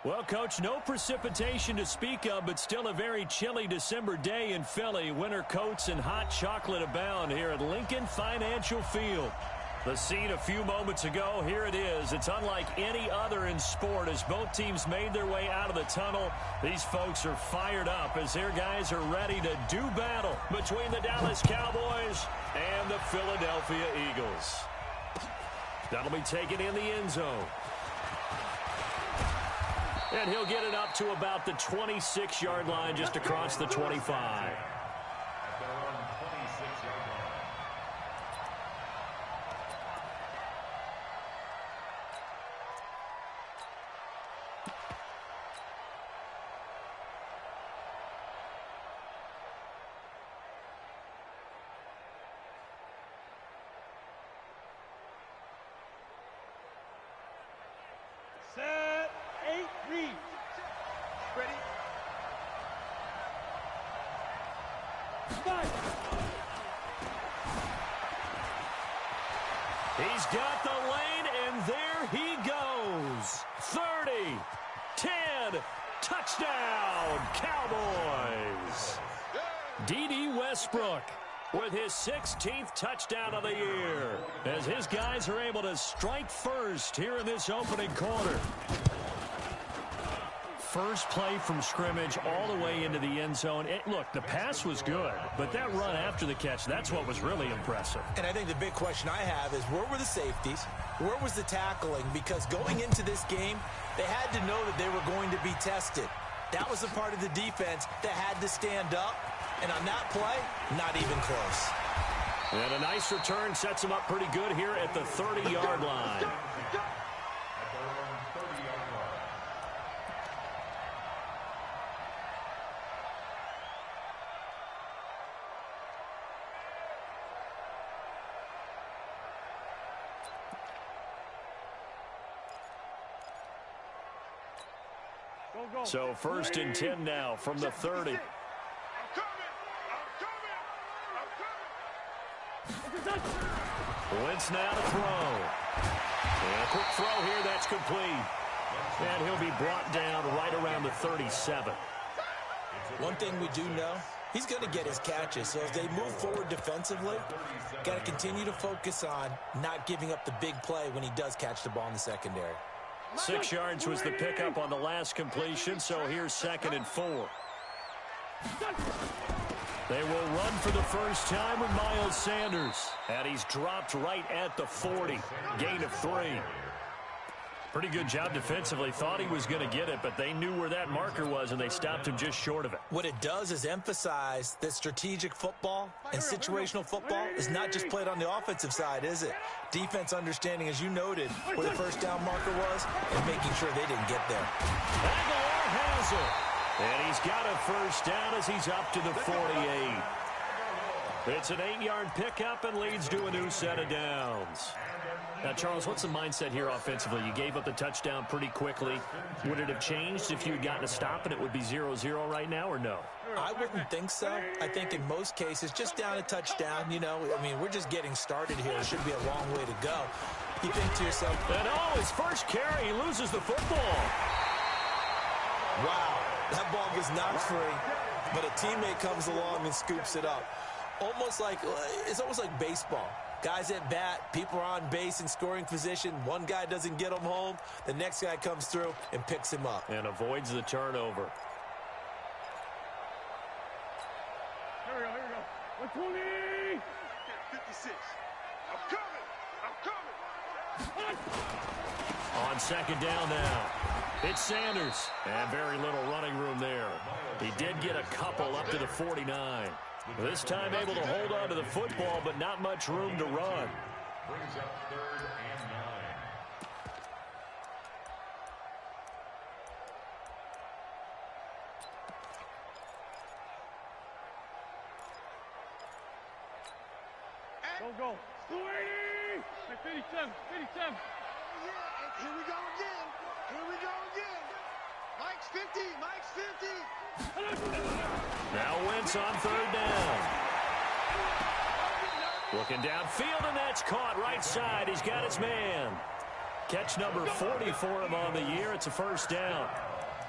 Well, Coach, no precipitation to speak of, but still a very chilly December day in Philly. Winter coats and hot chocolate abound here at Lincoln Financial Field. The scene a few moments ago, here it is. It's unlike any other in sport as both teams made their way out of the tunnel. These folks are fired up as their guys are ready to do battle between the Dallas Cowboys and the Philadelphia Eagles. That'll be taken in the end zone. And he'll get it up to about the 26-yard line just across the 25. Set, 8, read. Ready? 5. He's got the lane, and there he goes. 30, 10, touchdown, Cowboys. D.D. Westbrook with his 16th touchdown of the year as his guys are able to strike first here in this opening quarter. First play from scrimmage all the way into the end zone. Look, the pass was good, but that run after the catch, that's what was really impressive. And I think the big question I have is where were the safeties? Where was the tackling? Because going into this game, they had to know that they were going to be tested. That was a part of the defense that had to stand up. And on that play, not even close. And a nice return sets him up pretty good here at the 30-yard line. So 1st and 10 now from the 30. Wentz now to throw. And a quick throw here, that's complete. And he'll be brought down right around the 37. One thing we do know, he's going to get his catches. So as they move forward defensively, got to continue to focus on not giving up the big play when he does catch the ball in the secondary. 6 yards was the pickup on the last completion, so here's 2nd and 4. They will run for the first time with Miles Sanders. And he's dropped right at the 40. Gain of 3. Pretty good job defensively. Thought he was going to get it, but they knew where that marker was, and they stopped him just short of it. What it does is emphasize that strategic football and situational football is not just played on the offensive side, is it? Defense understanding, as you noted, where the first down marker was and making sure they didn't get there. Aguilar has it. And he's got a first down as he's up to the 48. It's an 8-yard pickup and leads to a new set of downs. Now, Charles, what's the mindset here offensively? You gave up the touchdown pretty quickly. Would it have changed if you had gotten a stop and it would be 0-0 right now, or no? I wouldn't think so. I think in most cases, just down a touchdown, you know, I mean, we're just getting started here. It should be a long way to go. You think to yourself, and his first carry, he loses the football. Wow, that ball gets knocked free, but a teammate comes along and scoops it up. It's almost like baseball. Guys at bat, people are on base in scoring position. One guy doesn't get him home. The next guy comes through and picks him up. And avoids the turnover. Here we go. 120. 56. I'm coming. On 2nd down now. It's Sanders. And very little running room there. He did get a couple up to the 49. This time able to hold on to the football, but not much room to run. Brings up 3rd and 9. Go. 280. 57. Yeah, here we go again. Mike's 50. Now Wentz on 3rd down. Looking downfield, and that's caught right side. He's got his man. Catch number 40 for him on the year. It's a first down.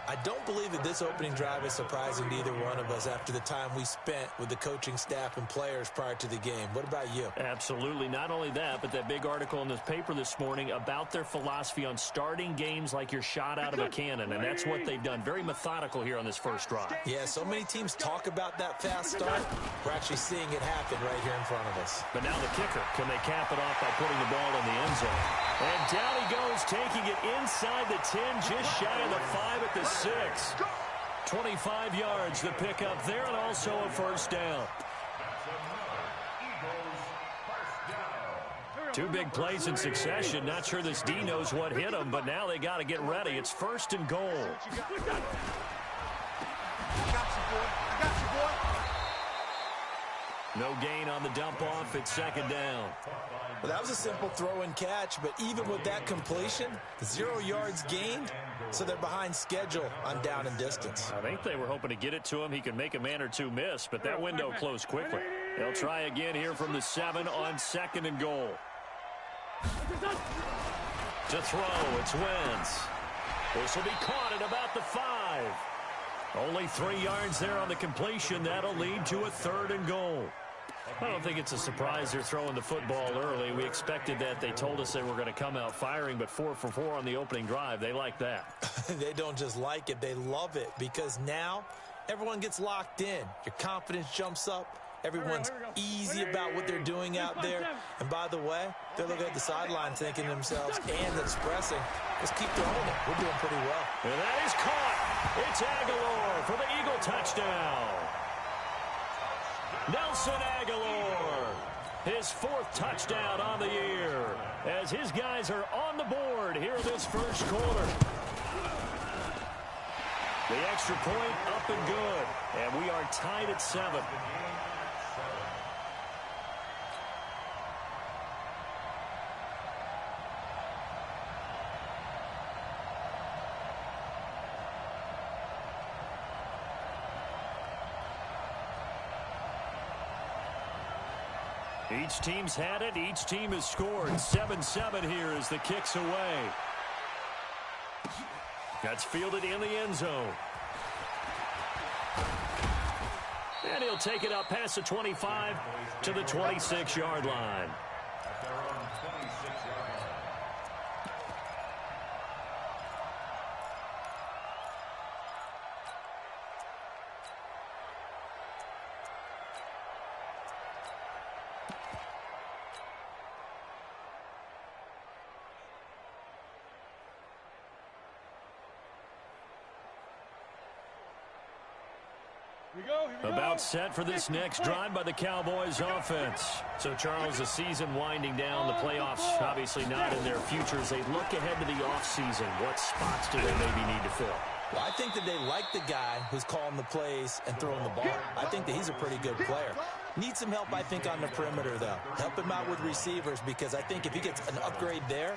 I don't believe that this opening drive is surprising to either one of us after the time we spent with the coaching staff and players prior to the game. What about you? Absolutely. Not only that, but that big article in this paper this morning about their philosophy on starting games like you're shot out of a cannon, and that's what they've done. Very methodical here on this first drive. Yeah, so many teams talk about that fast start. We're actually seeing it happen right here in front of us. But now the kicker. Can they cap it off by putting the ball in the end zone? And down he goes, taking it inside the 10, just shy of the 5 at the 6. 25 yards the pickup there, and also a first down. Two big plays in succession. Not sure this D knows what hit him, but now they got to get ready. It's 1st and goal. I got you, boy. No gain on the dump off. It's 2nd down. Well, that was a simple throw and catch, but even with that completion, 0 yards gained, so they're behind schedule on down and distance. I think they were hoping to get it to him. He could make a man or two miss, but that window closed quickly. They'll try again here from the 7 on 2nd and goal. To throw, it's Wentz. This will be caught at about the 5. Only 3 yards there on the completion. That'll lead to a 3rd and goal. I don't think it's a surprise they're throwing the football early. We expected that. They told us they were going to come out firing, but 4 for 4 on the opening drive. They like that. They don't just like it, they love it, because now everyone gets locked in. Your confidence jumps up. Everyone's easy about what they're doing out there. And by the way, they're looking at the sideline thinking to themselves and expressing, let's keep throwing it. We're doing pretty well. And that is caught. It's Aguilar for the Eagle touchdown. Nelson Aguilar, his 4th touchdown on the year, as his guys are on the board here in this first quarter. The extra point up and good, and we are tied at 7. Each team's had it. Each team has scored. 7-7 here as the kick's away. That's fielded in the end zone. And he'll take it up past the 25 to the 26-yard line. At their own 26-yard line. About set for this next drive by the Cowboys offense. So, Charles, the season winding down, the playoffs obviously not in their future. As they look ahead to the offseason, what spots do they maybe need to fill? Well, I think that they like the guy who's calling the plays and throwing the ball. I think that he's a pretty good player. Needs some help, I think, on the perimeter, though. Help him out with receivers, because I think if he gets an upgrade there,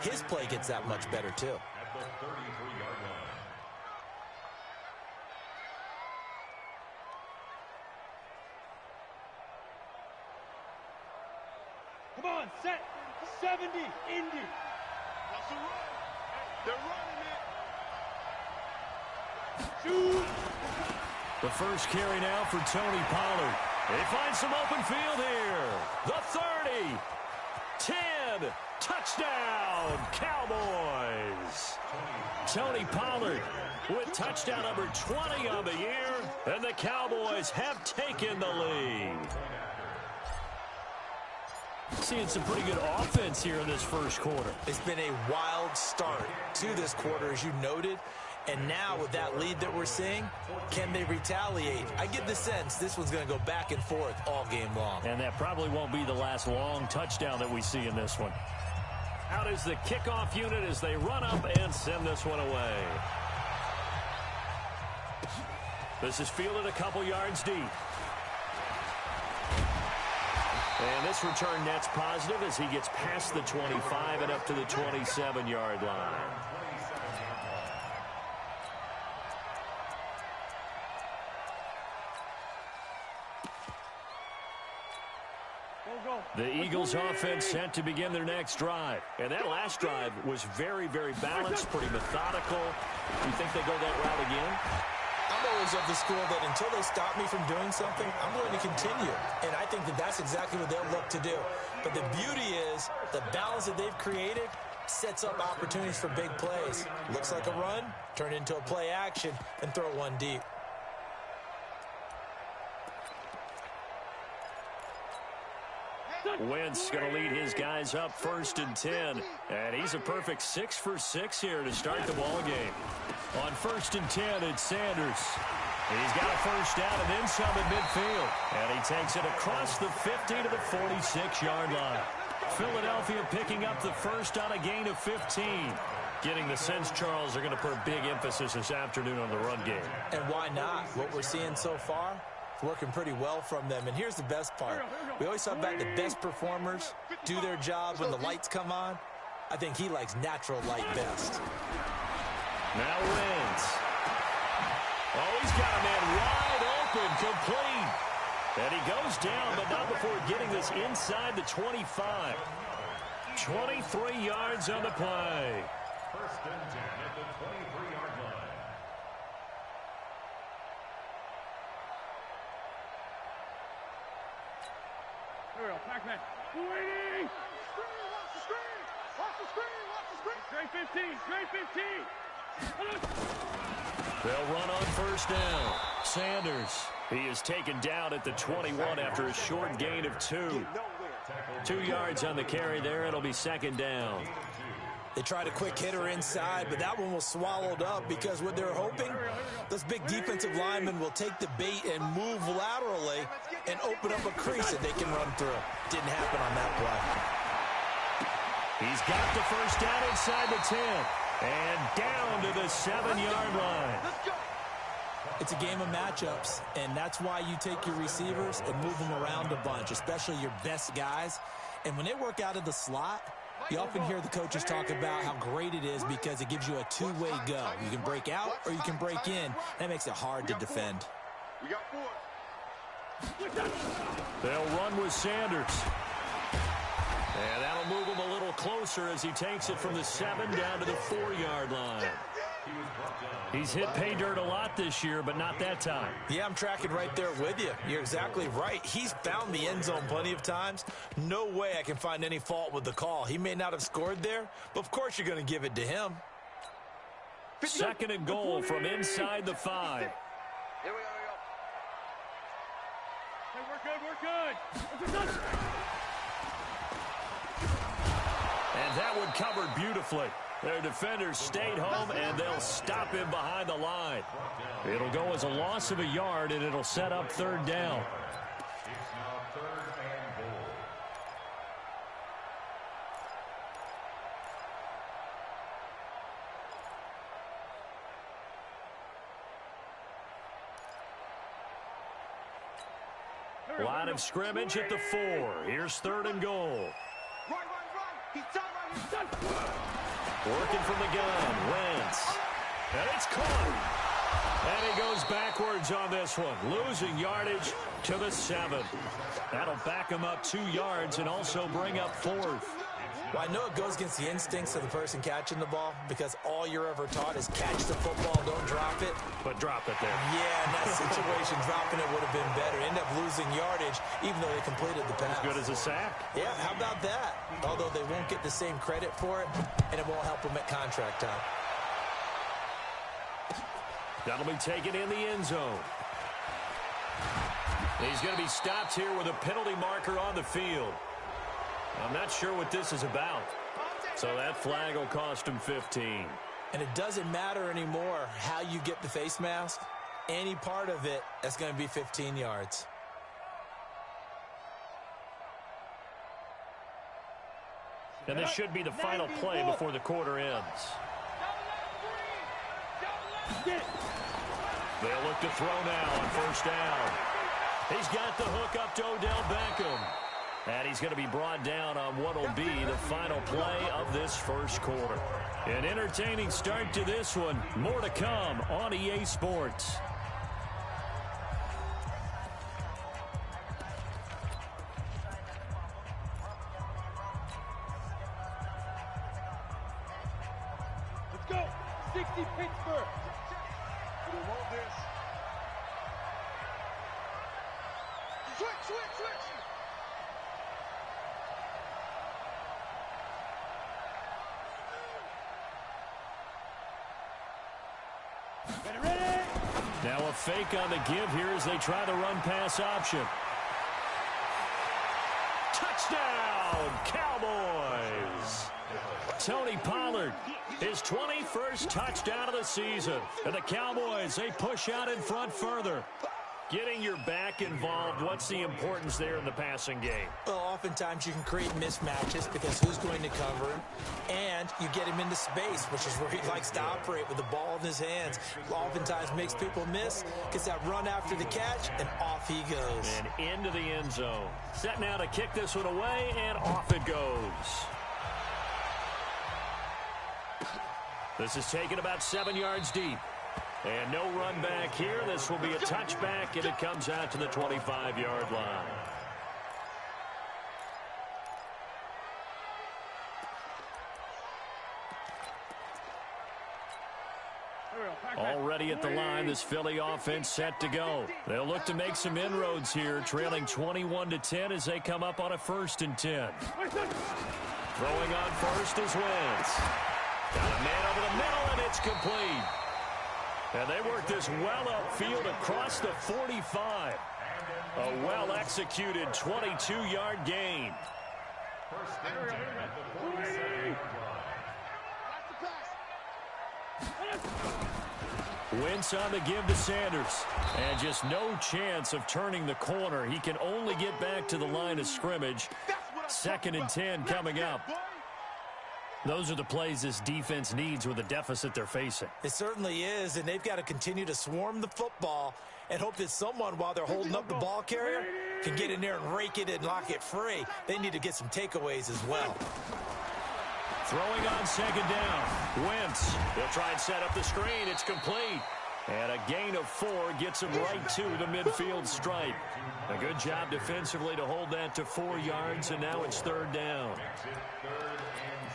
his play gets that much better, too. At the 33-yard line. Come on, set. 70, Indy. That's a run. They're running it. Shoot. The first carry now for Tony Pollard. They find some open field here. The 30. 10. Touchdown, Cowboys. Tony Pollard with touchdown number 20 on the year. And the Cowboys have taken the lead. Seeing some pretty good offense here in this first quarter. It's been a wild start to this quarter, as you noted. And now with that lead that we're seeing, can they retaliate? I get the sense this one's going to go back and forth all game long. And that probably won't be the last long touchdown that we see in this one. Out is the kickoff unit as they run up and send this one away. This is fielded a couple yards deep. And this return net's positive as he gets past the 25 and up to the 27-yard line. The Eagles offense set to begin their next drive. And that last drive was very, very balanced, pretty methodical. You think they go that route again? I'm always of the school that until they stop me from doing something, I'm going to continue. And I think that that's exactly what they'll look to do. But the beauty is the balance that they've created sets up opportunities for big plays. Looks like a run, turn into a play action, and throw one deep. Wentz going to lead his guys up 1st and 10. And he's a perfect 6 for 6 here to start the ball game. On 1st and 10, it's Sanders. He's got a first down and then some at midfield. And he takes it across the 50 to the 46-yard line. Philadelphia picking up the first on a gain of 15. Getting the sense, Charles, they're going to put a big emphasis this afternoon on the run game. And why not? What we're seeing so far, working pretty well from them. And here's the best part. We always talk about the best performers do their job when the lights come on. I think he likes natural light best. Now Wentz. Oh, he's got a man wide open, complete. And he goes down, but not before getting this inside the 25. 23 yards on the play. 1st and 10 at the 23-yard line. Here we go, Pac-Man. Waiting! Watch the screen! Watch the screen! Watch the screen! Straight 15! Straight 15! They'll run on first down. Sanders. He is taken down at the 21 after a short gain of 2. 2 yards on the carry there. It'll be 2nd down. They tried a quick hitter inside, but that one was swallowed up because what they're hoping, those big defensive linemen will take the bait and move laterally and open up a crease that they can run through. Didn't happen on that play. He's got the first down inside the 10 and down to the 7-yard line. It's a game of matchups, and that's why you take your receivers and move them around a bunch, especially your best guys. And when they work out of the slot, you often hear the coaches talk about how great it is because it gives you a two-way go. You can break out or you can break in. That makes it hard to defend. We got 4. They'll run with Sanders. And that'll move him a little closer as he takes it from the 7 down to the 4-yard line. He's hit pay dirt a lot this year, but not that time. Yeah, I'm tracking right there with you. You're exactly right. He's found the end zone plenty of times. No way I can find any fault with the call. He may not have scored there, but of course you're going to give it to him. 2nd and goal from inside the 5. Here we go, Hey, we're good. And that one covered beautifully. Their defenders stayed home, and they'll stop him behind the line. It'll go as a loss of a yard, and it'll set up 3rd down. It's now 3rd and goal. Line of scrimmage at the 4. Here's 3rd and goal. Right. He's done. Working from the gun, Wentz. And it's caught. And he goes backwards on this one, losing yardage to the 7. That'll back him up 2 yards and also bring up 4th. Well, I know it goes against the instincts of the person catching the ball because all you're ever taught is catch the football, don't drop it. But drop it there. Yeah, in that situation, dropping it would have been better. End up losing yardage, even though they completed the pass. As good as a sack. Yeah, how about that? Although they won't get the same credit for it, and it won't help them at contract time. That'll be taken in the end zone. He's going to be stopped here with a penalty marker on the field. I'm not sure what this is about. So that flag will cost him 15. And it doesn't matter anymore how you get the face mask. Any part of it, that's going to be 15 yards. And this should be the final play before the quarter ends. They'll look to throw now on first down. He's got the hook up to Odell Beckham. And he's going to be brought down on what will be the final play of this first quarter. An entertaining start to this one. More to come on EA Sports. 60 Pittsburgh. We want this. Switch. Ready. Now a fake on the give here as they try the run-pass option. Touchdown, Cowboys! Tony Pollard, his 21st touchdown of the season. And the Cowboys, they push out in front further. Getting your back involved, what's the importance there in the passing game? Well, oftentimes you can create mismatches because who's going to cover him, and you get him into space, which is where he likes to operate with the ball in his hands. Oftentimes makes people miss, gets that run after the catch, and off he goes. And into the end zone. Set now to kick this one away, and off it goes. This is taken about 7 yards deep. And no run back here. This will be a touchback, and it comes out to the 25-yard line. Already at the line, this Philly offense set to go. They'll look to make some inroads here, trailing 21-10 as they come up on a 1st and 10. Throwing on first is Wentz. Got a man over the middle, and it's complete. And they work this well upfield across the 45. A well-executed 22-yard gain. First and 10 at the 47-yard line. Wentz on the give to Sanders. And just no chance of turning the corner. He can only get back to the line of scrimmage. 2nd and 10 coming up. Those are the plays this defense needs with the deficit they're facing. It certainly is, and they've got to continue to swarm the football and hope that someone, while they're holding up the ball carrier, can get in there and rake it and lock it free. They need to get some takeaways as well. Throwing on 2nd down. Wentz. He'll try and set up the screen. It's complete. And a gain of 4 gets him right to the midfield stripe. A good job defensively to hold that to 4 yards, and now it's 3rd down. Makes it 3rd and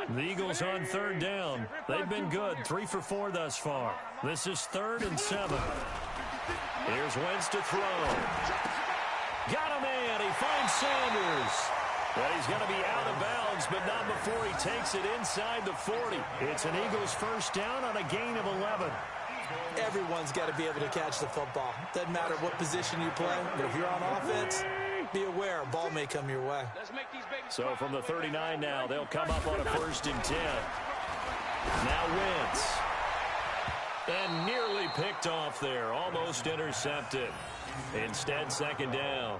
7. The Eagles on 3rd down. They've been good, 3 for 4 thus far. This is 3rd and 7. Here's Wentz to throw. Got a man. He finds Sanders. But he's going to be out of bounds, but not before he takes it inside the 40. It's an Eagles 1st down on a gain of 11. Everyone's got to be able to catch the football. Doesn't matter what position you play, but if you're on offense, be aware, a ball may come your way. So from the 39 now, they'll come up on a 1st and 10. Now Wentz. And nearly picked off there, almost intercepted. Instead, 2nd down.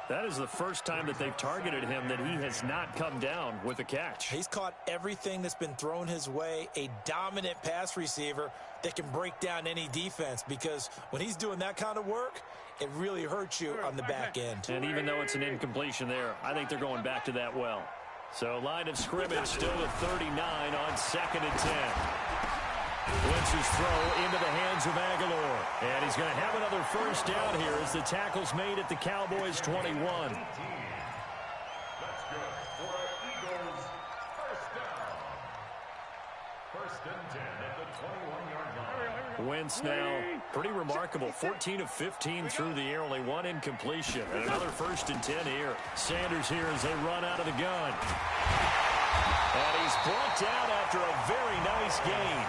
That is the first time that they've targeted him that he has not come down with a catch. He's caught everything that's been thrown his way, a dominant pass receiver that can break down any defense, because when he's doing that kind of work, it really hurts you on the back end. And even though it's an incompletion there, I think they're going back to that well. So line of scrimmage still at 39 on 2nd and 10. Wentz's throw into the hands of Aguilar. And he's going to have another 1st down here as the tackle's made at the Cowboys 21. That's good for an Eagles 1st down. 1st and 10 at the 21-yard line. Wentz now, pretty remarkable. 14 of 15 through the air, only 1 incompletion. And another 1st and 10 here. Sanders here as they run out of the gun. And he's brought down after a very nice gain.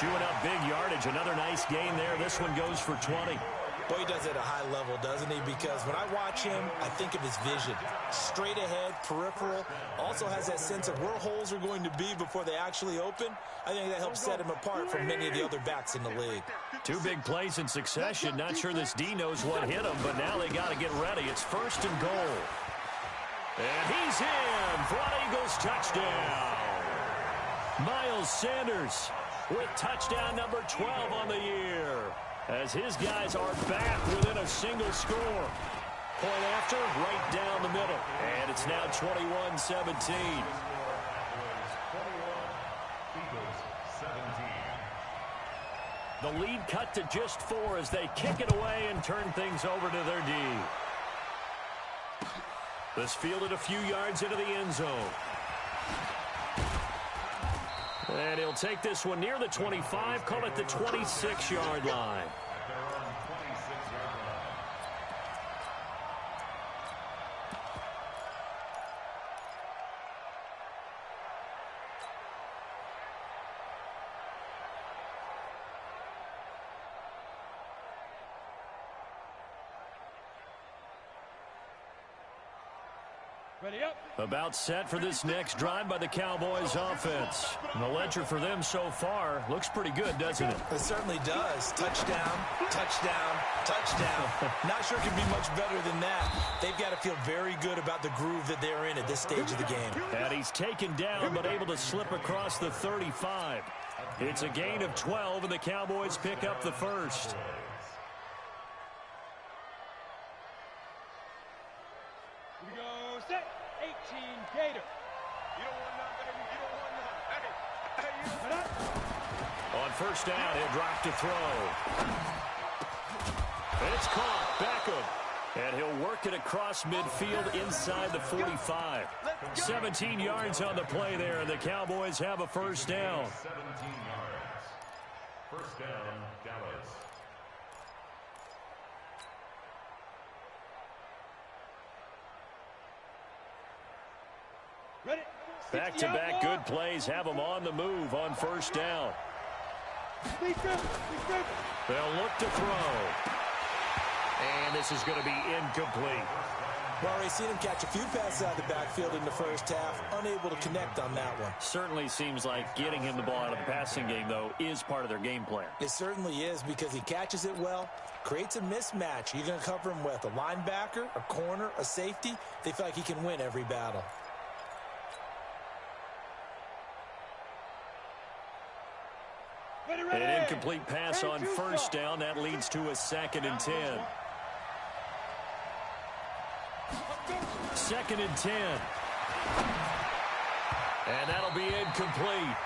Chewing up big yardage. Another nice gain there. This one goes for 20. Boy, he does it at a high level, doesn't he? Because when I watch him, I think of his vision. Straight ahead, peripheral. Also has that sense of where holes are going to be before they actually open. I think that helps set him apart from many of the other backs in the league. 2 big plays in succession. Not sure this D knows what hit him, but now they got to get ready. It's 1st and goal. And he's in for an Eagles touchdown. Miles Sanders with touchdown number 12 on the year, as his guys are back within a single score. Point after, right down the middle. And it's now 21-17. The lead cut to just 4 as they kick it away and turn things over to their D. This fielded a few yards into the end zone. And he'll take this one near the 25, call it the 26-yard line. Ready up. About set for this next drive by the Cowboys offense. And the ledger for them so far looks pretty good, doesn't it? It certainly does. Touchdown, touchdown, touchdown. Not sure it can be much better than that. They've got to feel very good about the groove that they're in at this stage of the game. And he's taken down but able to slip across the 35. It's a gain of 12, and the Cowboys pick up the first. Here we go, set. 18, Gator. You don't want none, baby. You don't want none. Hey, you don't want. On first down, he'll drop to throw. It's caught. Beckham. And he'll work it across midfield inside the 45. 17 yards on the play there, and the Cowboys have a first down. 17 yards. First down, Dallas. Ready. Back-to-back good plays have them on the move on first down. They'll look to throw. And this is going to be incomplete. Well, we've seen him catch a few passes out of the backfield in the first half, unable to connect on that one. Certainly seems like getting him the ball out of the passing game, though, is part of their game plan. It certainly is, because he catches it well, creates a mismatch. You're going to cover him with a linebacker, a corner, a safety. They feel like he can win every battle. An incomplete pass on first down. That leads to a 2nd and 10. 2nd and 10. And that'll be incomplete.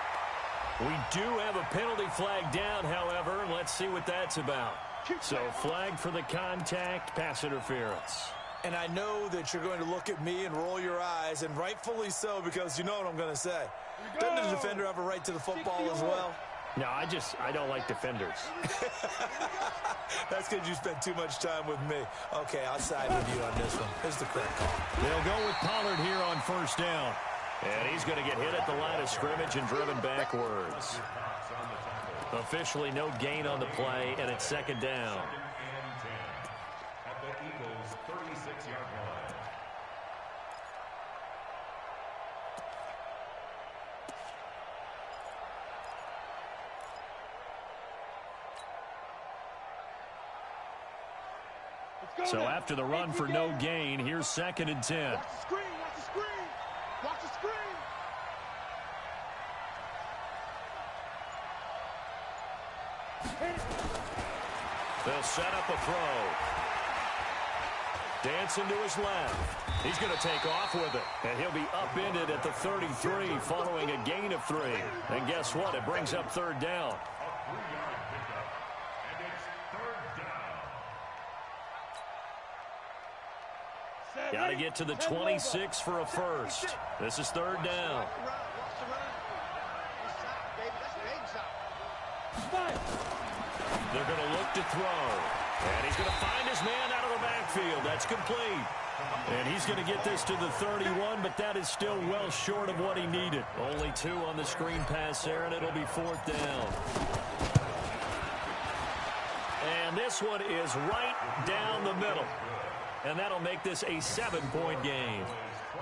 We do have a penalty flag down, however, and let's see what that's about. So flag for the contact, pass interference. And I know that you're going to look at me and roll your eyes, and rightfully so, because you know what I'm going to say. Doesn't the defender have a right to the football as well? No, I don't like defenders. That's because you spent too much time with me. Okay, I'll side with you on this one. Here's the correct call. They'll go with Pollard here on first down. And he's going to get hit at the line of scrimmage and driven backwards. Officially no gain on the play, and it's 2nd down. At the Eagles' 36-yard line. So after the run for no gain, here's 2nd and 10. Watch the screen, watch the screen. Watch the screen. They'll set up a throw. Dancing to his left. He's going to take off with it. And he'll be upended at the 33 following a gain of 3. And guess what? It brings up 3rd down. A 3-yard pickup. And it's 3rd down. Got to get to the 26 for a first. This is 3rd down. They're going to look to throw. And he's going to find his man out of the backfield. That's complete. And he's going to get this to the 31, but that is still well short of what he needed. Only 2 on the screen pass there, and it'll be 4th down. And this one is right down the middle. And that'll make this a 7-point game.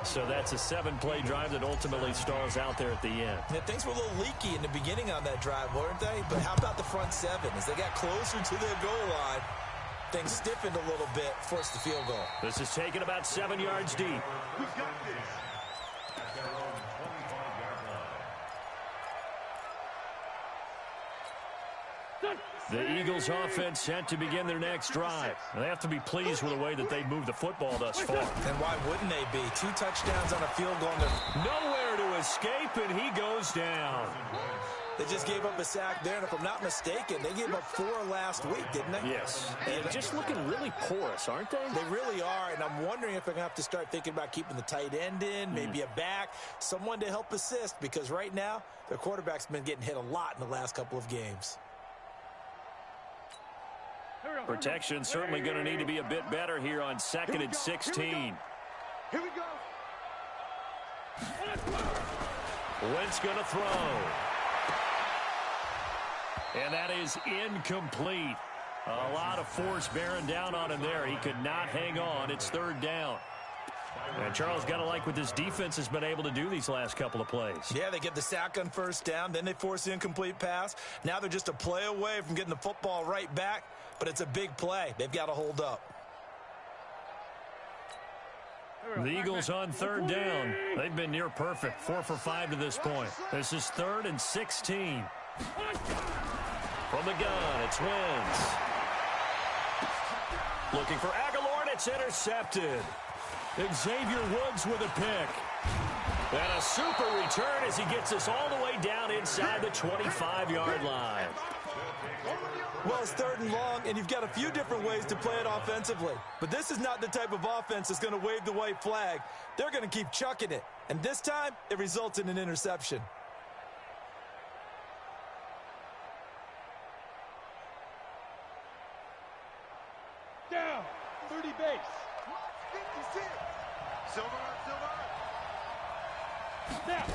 So that's a 7-play drive that ultimately stalls out there at the end. Yeah, things were a little leaky in the beginning on that drive, weren't they? But how about the front 7? As they got closer to their goal line, things stiffened a little bit, forced the field goal. This is taken about 7 yards deep. Who's got this? At their own 25-yard line. The Eagles offense set to begin their next drive. They have to be pleased with the way that they've moved the football thus far. And why wouldn't they be? 2 touchdowns on a field goal. Nowhere to escape, and he goes down. They just gave up a sack there, and if I'm not mistaken, they gave up 4 last week, didn't they? Yes. And just looking really porous, aren't they? They really are, and I'm wondering if they're going to have to start thinking about keeping the tight end in, maybe a back, someone to help assist, because right now, their quarterback's been getting hit a lot in the last couple of games. Protection certainly going to need to be a bit better here on 2nd and 16. Here we go. Wentz going to throw. And that is incomplete. A lot of force bearing down on him there. He could not hang on. It's 3rd down. And Charles, got to like what this defense has been able to do these last couple of plays. Yeah, they get the sack on 1st down, then they force the incomplete pass. Now they're just a play away from getting the football right back, but it's a big play. They've got to hold up. The Eagles on 3rd down. They've been near perfect, 4 for 5 to this point. This is 3rd and 16. From the gun, it's Wentz. Looking for Aguilar, and it's intercepted. Xavier Woods with a pick. And a super return as he gets us all the way down inside the 25-yard line. Well, it's 3rd and long, and you've got a few different ways to play it offensively. But this is not the type of offense that's going to wave the white flag. They're going to keep chucking it. And this time, it results in an interception. Down. 30 base. 56. Silver. Snap.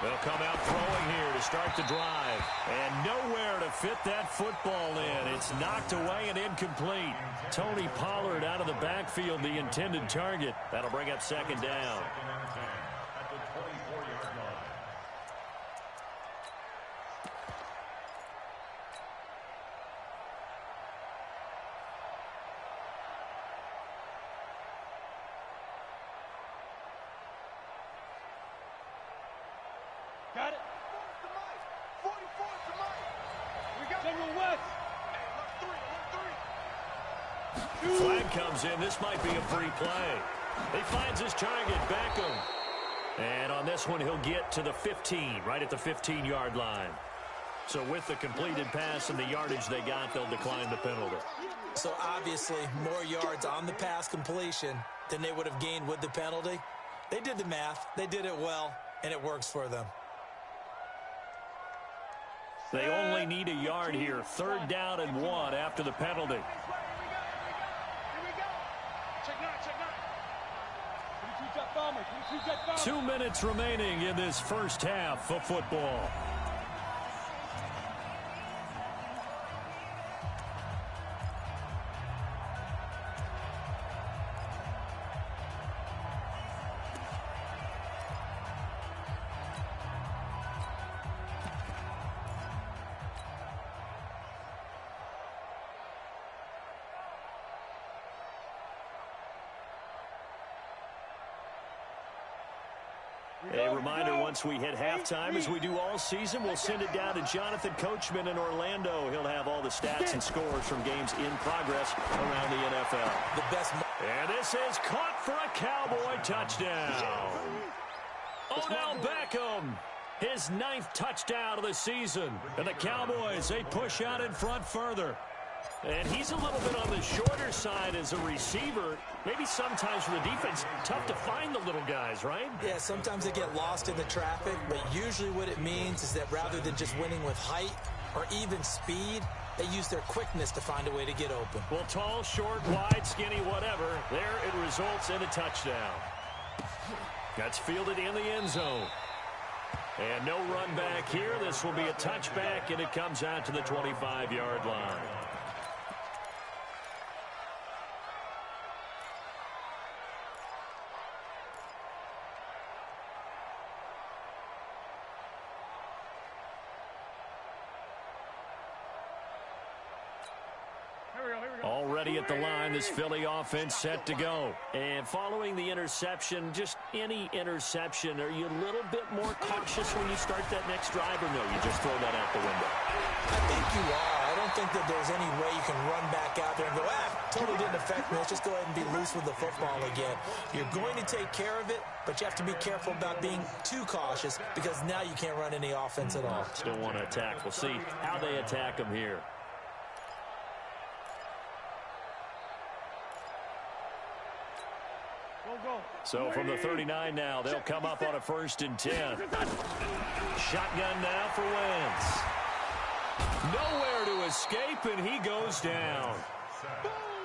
They'll come out throwing here to start the drive. And nowhere to fit that football in. It's knocked away and incomplete. Tony Pollard out of the backfield, the intended target. That'll bring up 2nd down. At the 24-yard line. Got it. 44 to Mike. We got General West. Hey, Flag comes in. This might be a free play. He finds his target, Beckham. And on this one, he'll get to the 15, right at the 15-yard line. So with the completed pass and the yardage they got, they'll decline the penalty. So obviously, more yards on the pass completion than they would have gained with the penalty. They did the math. They did it well, and it works for them. They only need a yard here. 3rd down and 1 after the penalty. Here we go. Check 9. 22 jet bomber. 22 jet bomber. 2 minutes remaining in this first half of football. A reminder, once we hit halftime, as we do all season, we'll send it down to Jonathan Coachman in Orlando. He'll have all the stats and scores from games in progress around the NFL. The best. And this is caught for a Cowboy touchdown. Odell Beckham, his 9th touchdown of the season. And the Cowboys, they push out in front further. And he's a little bit on the shorter side as a receiver. Maybe sometimes for the defense, tough to find the little guys, right? Yeah, sometimes they get lost in the traffic, but usually what it means is that rather than just winning with height or even speed, they use their quickness to find a way to get open. Well, tall, short, wide, skinny, whatever, there it results in a touchdown. That's fielded in the end zone. And no run back here. This will be a touchback, and it comes out to the 25-yard line. Already at the line, this Philly offense set to go. And following the interception, just any interception, are you a little bit more cautious when you start that next drive, or no, you just throw that out the window? I think you are. I don't think that there's any way you can run back out there and go, totally didn't affect me. Let's just go ahead and be loose with the football again. You're going to take care of it, but you have to be careful about being too cautious because now you can't run any offense at all. Still want to attack. We'll see how they attack them here. So from the 39 now, they'll come up on a 1st and 10. Shotgun now for Wentz. Nowhere to escape, and he goes down.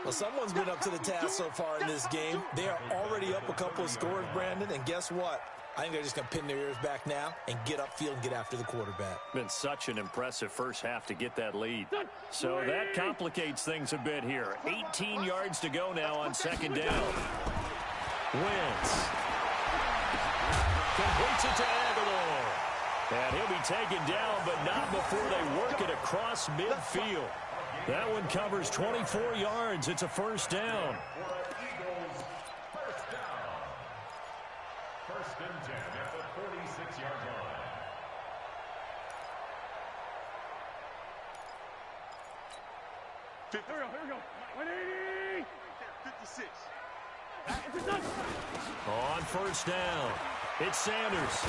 Well, someone's been up to the task so far in this game. They are already up a couple of scores, Brandon, and guess what? I think they're just going to pin their ears back now and get upfield and get after the quarterback. Been such an impressive first half to get that lead. So that complicates things a bit here. 18 yards to go now on 2nd down. Wentz completes it to Aguilar. And he'll be taken down, but not before they work it across midfield. That one covers 24 yards. It's a 1st down. Eagles, 1st down. 1st and 10 at the 46-yard line. Here we go. 180. 56. On 1st down, it's Sanders.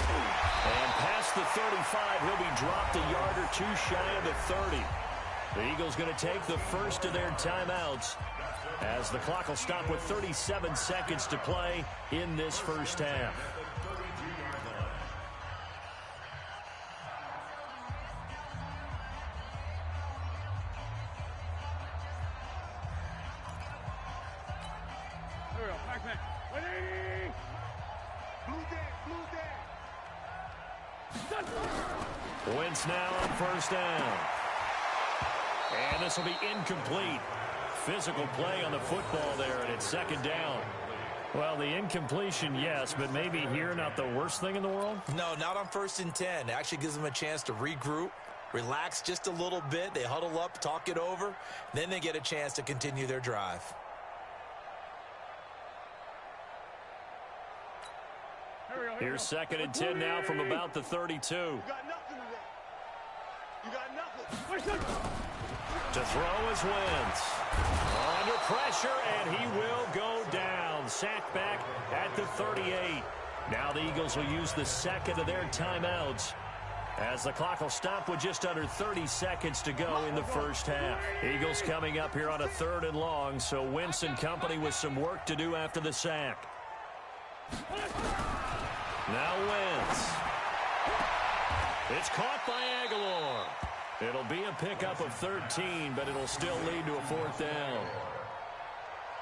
And past the 35, he'll be dropped a yard or two shy of the 30. The Eagles going to take the first of their timeouts as the clock will stop with 37 seconds to play in this first half. Wentz now on 1st down. And this will be incomplete. Physical play on the football there, and it's 2nd down. Well, the incompletion, yes, but maybe here not the worst thing in the world? No, not on 1st and 10. It actually gives them a chance to regroup, relax just a little bit. They huddle up, talk it over. Then they get a chance to continue their drive. Here's 2nd and 10 now from about the 32. You got nothing today. You got nothing. To throw is Wentz. Under pressure, and he will go down. Sacked back at the 38. Now the Eagles will use the 2nd of their timeouts as the clock will stop with just under 30 seconds to go in the first half. Eagles coming up here on a 3rd and long, so Wentz and company with some work to do after the sack. Now Wentz. It's caught by Aguilar. It'll be a pickup of 13, but it'll still lead to a 4th down.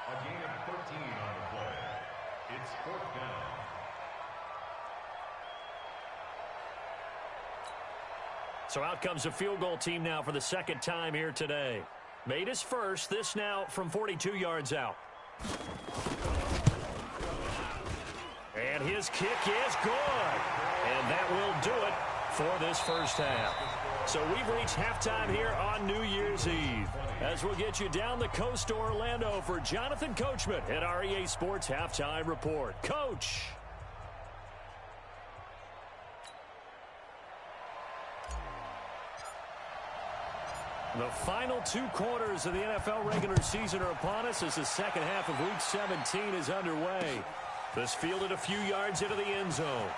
A gain of 13 on the play. It's 4th down. So out comes a field goal team now for the 2nd time here today. Made his first, this now from 42 yards out. And his kick is good. And that will do it for this first half. So we've reached halftime here on New Year's Eve. As we'll get you down the coast to Orlando for Jonathan Coachman at our EA Sports Halftime Report. Coach. The final 2 quarters of the NFL regular season are upon us as the 2nd half of Week 17 is underway. This fielded a few yards into the end zone.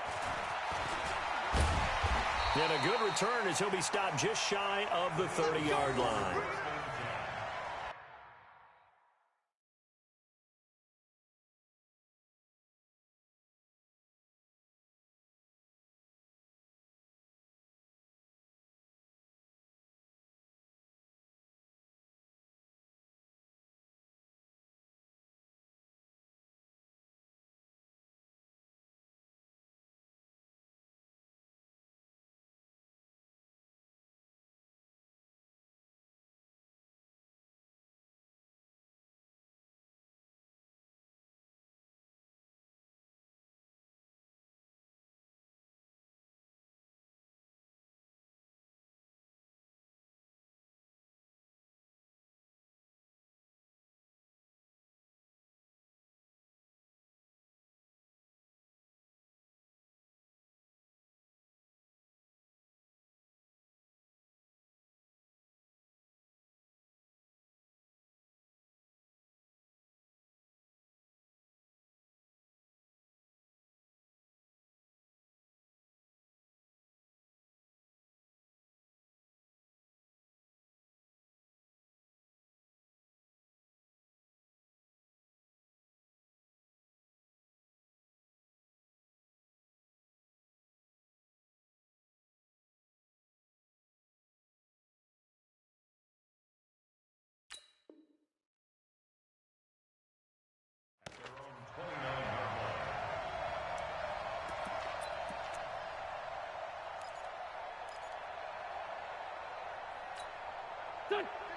And a good return as he'll be stopped just shy of the 30-yard line.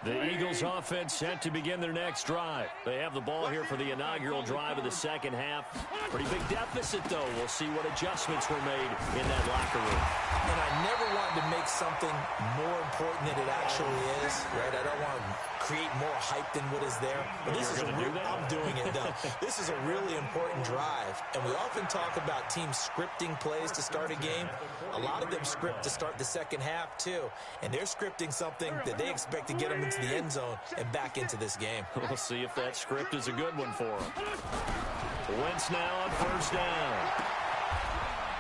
The Eagles offense set to begin their next drive. They have the ball here for the inaugural drive of the second half. Pretty big deficit, though. We'll see what adjustments were made in that locker room. And I never wanted to make something more important than it actually is, right? I don't want to create more hype than what is there. But this is a real, I'm doing it, though. This is a really important drive. And we often talk about teams scripting plays to start a game. A lot of them script to start the second half, too. And they're scripting something that they expect to get them into the end zone and back into this game. We'll see if that script is a good one for them. Wentz now on first down.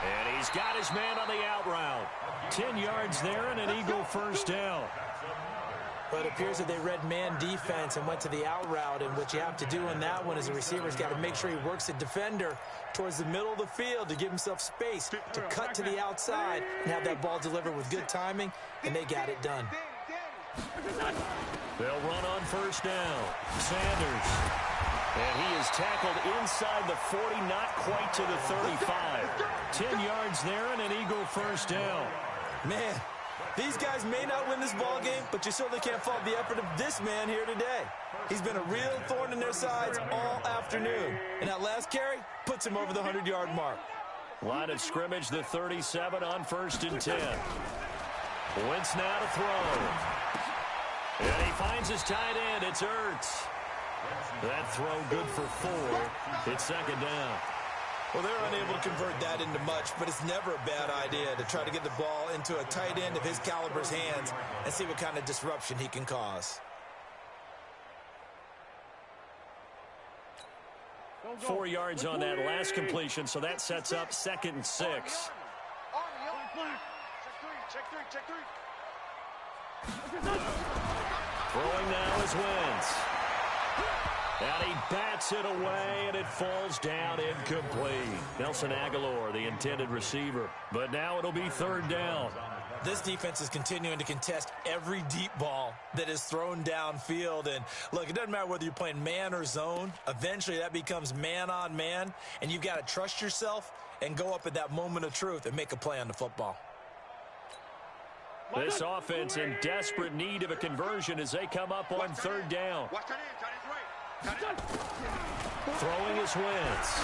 And he's got his man on the out route. 10 yards there and an Eagle first down. But it appears that they read man defense and went to the out route, and what you have to do on that one is the receiver's got to make sure he works the defender towards the middle of the field to give himself space to cut to the outside and have that ball delivered with good timing, and they got it done. They'll run on first down. Sanders. And he is tackled inside the 40, not quite to the 35. 10 yards there and an Eagle first down. Man, these guys may not win this ball game, but you certainly can't fault the effort of this man here today. He's been a real thorn in their sides all afternoon. And that last carry puts him over the 100-yard mark. Line of scrimmage, the 37 on first and 10. Wentz now to throw. And he finds his tight end. It's Ertz. That throw good for 4. It's second down. Well, they're unable to convert that into much, but it's never a bad idea to try to get the ball into a tight end of his caliber's hands and see what kind of disruption he can cause. 4 yards on that last completion, so that sets up second and 6. Throwing now is Wentz. And he bats it away, and it falls down incomplete. Nelson Aguilar, the intended receiver. But now it'll be third down. This defense is continuing to contest every deep ball that is thrown downfield. And, look, it doesn't matter whether you're playing man or zone. Eventually, that becomes man on man, and you've got to trust yourself and go up at that moment of truth and make a play on the football. This offense in desperate need of a conversion as they come up on third down. Throwing is Wentz.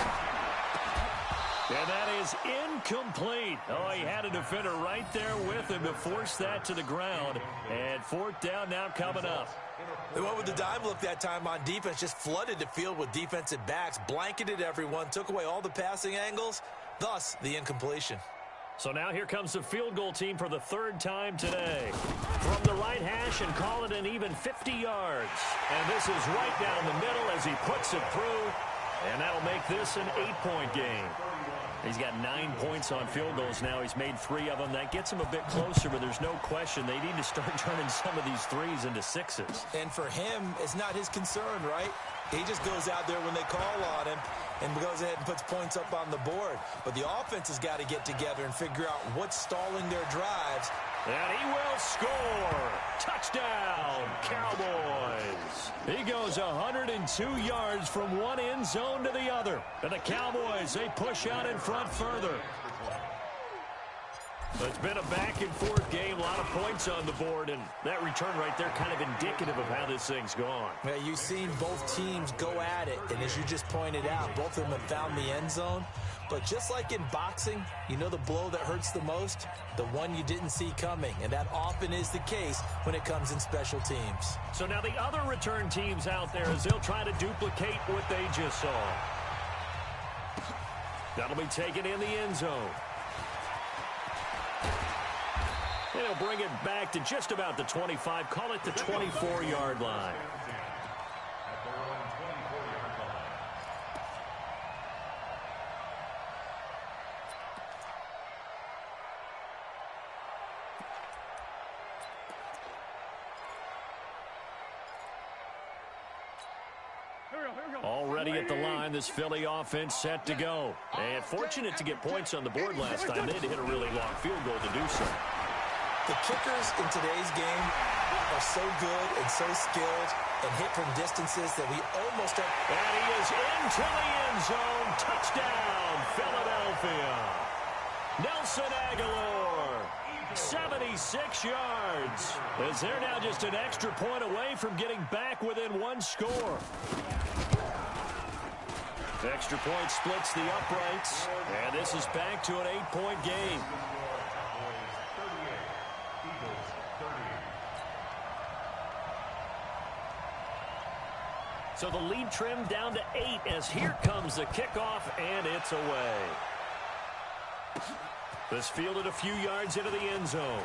And that is incomplete. Oh, he had a defender right there with him to force that to the ground. And fourth down now coming up. They went with the dime look that time on defense, just flooded the field with defensive backs, blanketed everyone, took away all the passing angles, thus the incompletion. So now here comes the field goal team for the third time today. From the right hash and call it an even 50 yards. And this is right down the middle as he puts it through. And that'll make this an 8-point game. He's got 9 points on field goals now. He's made 3 of them. That gets him a bit closer, but there's no question they need to start turning some of these threes into 6s. And for him, it's not his concern, right? He just goes out there when they call on him and goes ahead and puts points up on the board. But the offense has got to get together and figure out what's stalling their drives. And he will score. Touchdown, Cowboys. He goes 102 yards from one end zone to the other. And the Cowboys, they push out in front further. It's been a back-and-forth game, a lot of points on the board, and that return right there kind of indicative of how this thing's gone. Well, you've seen both teams go at it, and as you just pointed out, both of them have found the end zone. But just like in boxing, you know the blow that hurts the most? The one you didn't see coming, and that often is the case when it comes in special teams. So now the other return teams out there as they'll try to duplicate what they just saw. That'll be taken in the end zone. And he'll bring it back to just about the 25, call it the 24-yard line. Already at the line, this Philly offense set to go. And fortunate to get points on the board last time. They had to hit a really long field goal to do so. The kickers in today's game are so good and so skilled and hit from distances that we almost have. And he is into the end zone. Touchdown, Philadelphia. Nelson Aguilar. 76 yards. As they're now just an extra point away from getting back within one score. Extra point splits the uprights, and this is back to an 8-point game. So the lead trimmed down to 8 as here comes the kickoff, and it's away. This fielded a few yards into the end zone.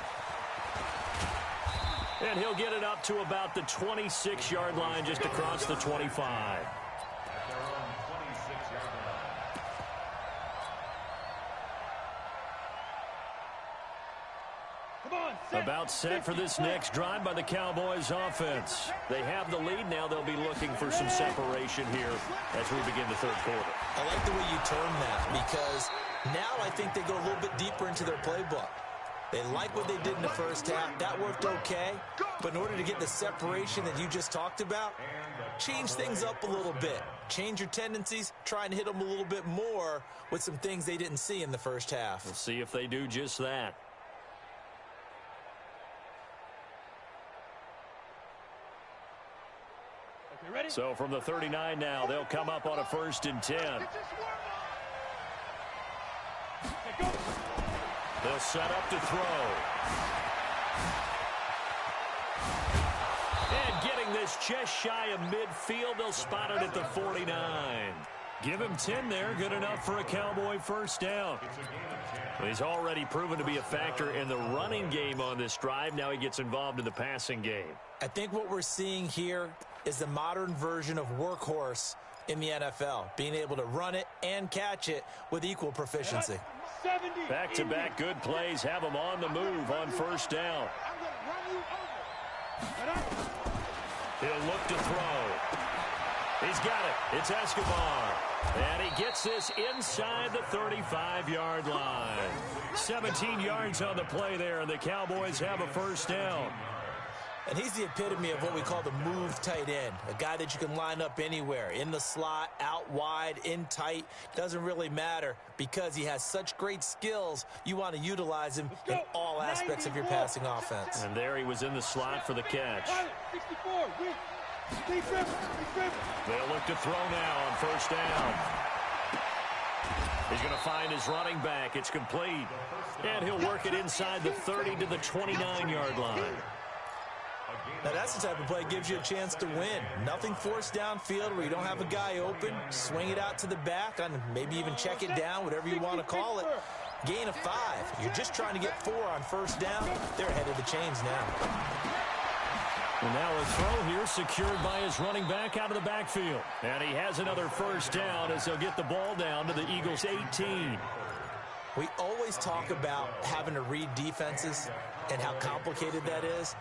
And he'll get it up to about the 26-yard line just across the 25. About set for this next drive by the Cowboys offense. They have the lead. Now they'll be looking for some separation here as we begin the third quarter. I like the way you term that because now I think they go a little bit deeper into their playbook. They like what they did in the first half. That worked okay. But in order to get the separation that you just talked about, change things up a little bit. Change your tendencies. Try and hit them a little bit more with some things they didn't see in the first half. We'll see if they do just that. So from the 39 now, they'll come up on a 1st and 10. They'll set up to throw. And getting this just shy of midfield, they'll spot it at the 49. Give him 10 there, good enough for a Cowboy first down. He's already proven to be a factor in the running game on this drive. Now he gets involved in the passing game. I think what we're seeing here is the modern version of workhorse in the NFL, being able to run it and catch it with equal proficiency. Back-to-back good plays have him on the move on first down. He'll look to throw. He's got it. It's Escobar. And he gets this inside the 35-yard line. 17 yards on the play there, and the Cowboys have a first down. And he's the epitome of what we call the move tight end, a guy that you can line up anywhere, in the slot, out wide, in tight. Doesn't really matter because he has such great skills. You want to utilize him in all aspects of your passing offense. And there he was in the slot for the catch. 64. They'll look to throw now on first down. He's going to find his running back. It's complete. And he'll work it inside the 30 to the 29-yard line. Now, that's the type of play that gives you a chance to win. Nothing forced downfield where you don't have a guy open. Swing it out to the back, and maybe even check it down, whatever you want to call it. Gain of 5. You're just trying to get 4 on first down. They're ahead of the chains now. And now a throw here secured by his running back out of the backfield. And he has another first down as they'll get the ball down to the Eagles' 18. We always talk about having to read defenses and how complicated that is.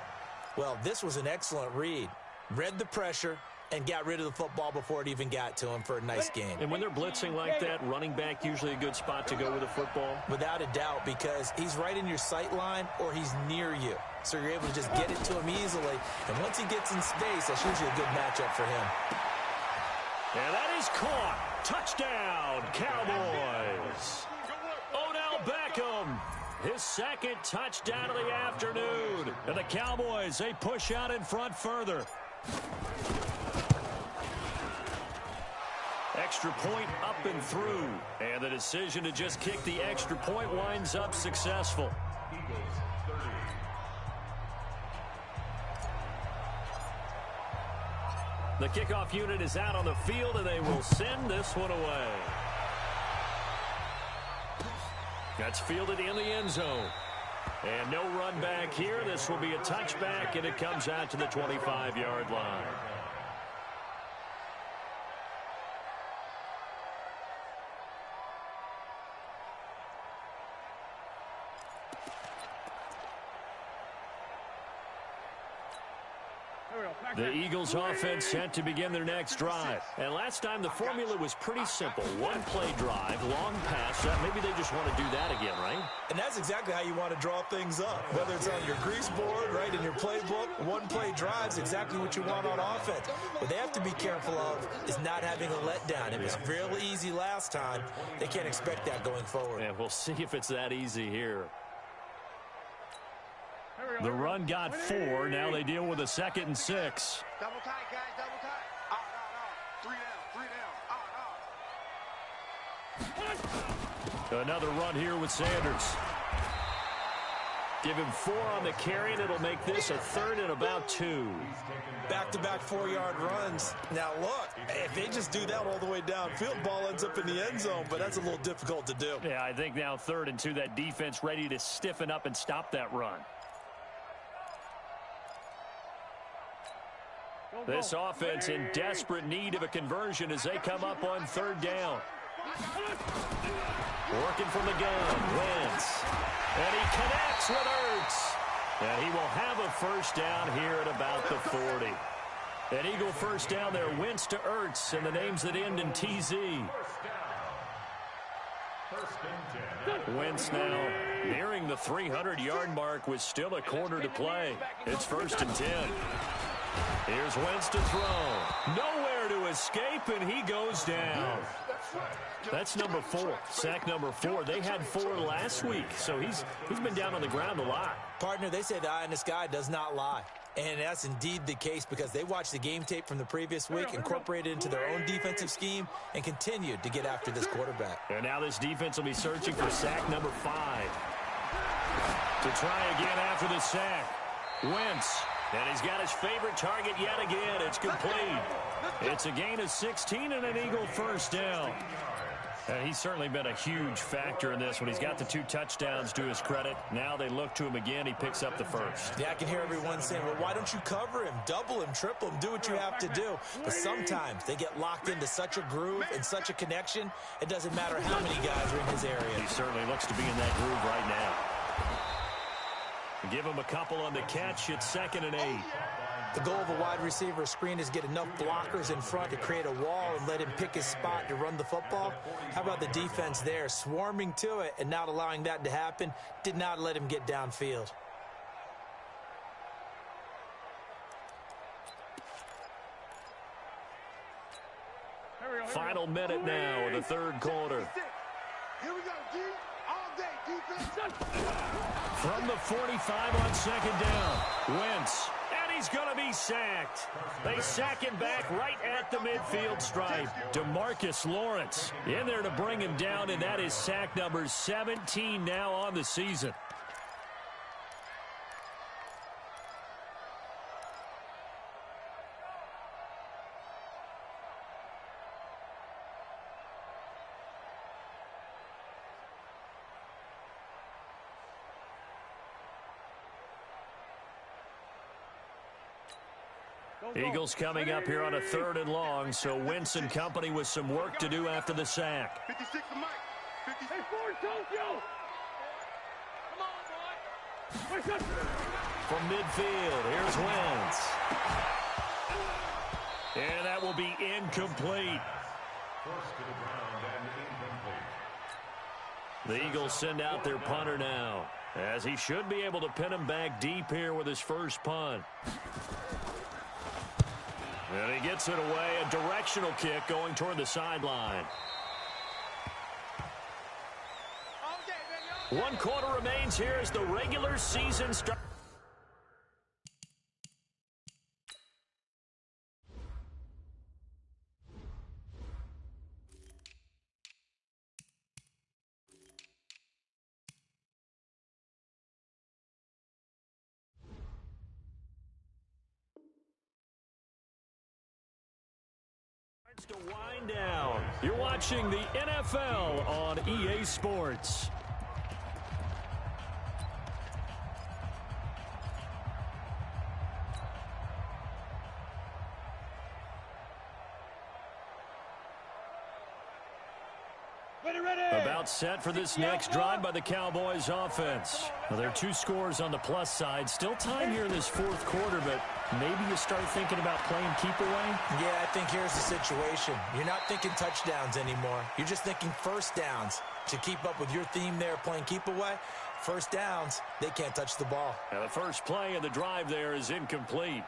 Well, this was an excellent read. Read the pressure and got rid of the football before it even got to him for a nice gain. And when they're blitzing like that, running back usually a good spot to go with the football? Without a doubt, because he's right in your sight line or he's near you. So you're able to just get it to him easily. And once he gets in space, that's usually a good matchup for him. And that is caught. Touchdown, Cowboys. Odell Beckham. His second touchdown of the afternoon. And the Cowboys, they push out in front further. Extra point up and through. And the decision to just kick the extra point winds up successful. The kickoff unit is out on the field, and they will send this one away. That's fielded in the end zone. And no run back here. This will be a touchback, and it comes out to the 25-yard line. The Eagles offense set to begin their next drive. And last time the formula was pretty simple. One play drive, long pass. Maybe they just want to do that again, right? And that's exactly how you want to draw things up. Whether it's on your grease board, right, in your playbook, one play drive's exactly what you want on offense. What they have to be careful of is not having a letdown. It was real easy last time. They can't expect that going forward. And we'll see if it's that easy here. The run got 4. Now they deal with a 2nd and 6. Double tight, guys. Double tight. Three down. Another run here with Sanders. Give him 4 on the carry, and it'll make this a 3rd and about 2. Back-to-back 4-yard runs. Now, look, if they just do that all the way downfield, ball ends up in the end zone, but that's a little difficult to do. Yeah, I think now 3rd and 2, that defense ready to stiffen up and stop that run. This offense in desperate need of a conversion as they come up on 3rd down. Working from the gun, Wentz. And he connects with Ertz. And he will have a 1st down here at about the 40. An Eagle 1st down there, Wentz to Ertz, and the names that end in TZ. Wentz now nearing the 300-yard mark with still a quarter to play. It's 1st and 10. Here's Wentz to throw. Nowhere to escape, and he goes down. That's number 4, sack number 4. They had 4 last week, so he's been down on the ground a lot. Partner, they say the eye in the sky does not lie. And that's indeed the case because they watched the game tape from the previous week, incorporated it into their own defensive scheme, and continued to get after this quarterback. And now this defense will be searching for sack number 5. To try again after the sack. Wentz. And he's got his favorite target yet again. It's complete. It's a gain of 16 and an Eagle 1st down. And he's certainly been a huge factor in this when he's got the 2 touchdowns to his credit. Now they look to him again. He picks up the 1st. Yeah, I can hear everyone saying, well, why don't you cover him, double him, triple him, do what you have to do. But sometimes they get locked into such a groove and such a connection, it doesn't matter how many guys are in his area. He certainly looks to be in that groove right now. Give him a couple on the catch. It's 2nd and 8. The goal of a wide receiver screen is get enough blockers in front to create a wall and let him pick his spot to run the football. How about the defense there, swarming to it and not allowing that to happen? Did not let him get downfield. Final minute now in the 3rd quarter. Here we go, D. All day, defense. From the 45 on 2nd down. Wentz. And he's going to be sacked. They sack him back right at the midfield stripe. DeMarcus Lawrence in there to bring him down, and that is sack number 17 now on the season. Eagles coming up here on a 3rd and long, so Wentz and company with some work to do after the sack. 56 to Mike. 56 forward, Tokyo. Come on, boy. From midfield, here's Wentz. And that will be incomplete. Forced to the ground and incomplete. The Eagles send out their punter now, as he should be able to pin him back deep here with his first punt. And he gets it away, a directional kick going toward the sideline. 1 quarter remains here as the regular season starts. To wind down. You're watching the NFL on EA Sports. About set for this next drive by the Cowboys offense. Well, there are 2 scores on the plus side. Still time here in this 4th quarter, but maybe you start thinking about playing keep away? Yeah, I think here's the situation. You're not thinking touchdowns anymore. You're just thinking 1st downs. To keep up with your theme there, playing keep away, 1st downs, they can't touch the ball. Now the first play of the drive there is incomplete.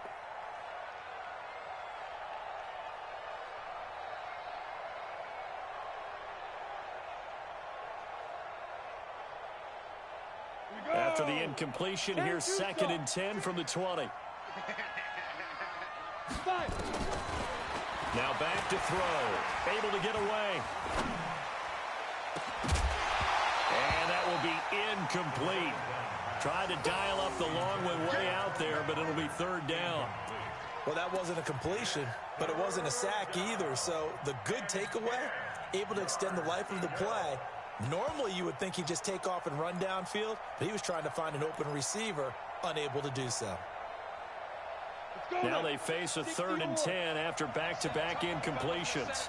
After the completion here, 2nd and 10 from the 20. Now back to throw. Able to get away. And that will be incomplete. Tried to dial up the long way out there, but it'll be 3rd down. Well, that wasn't a completion, but it wasn't a sack either. So the good takeaway, able to extend the life of the play. Normally you would think he'd just take off and run downfield, but he was trying to find an open receiver, unable to do so. Now they face a 3rd and 10 after back-to-back incompletions.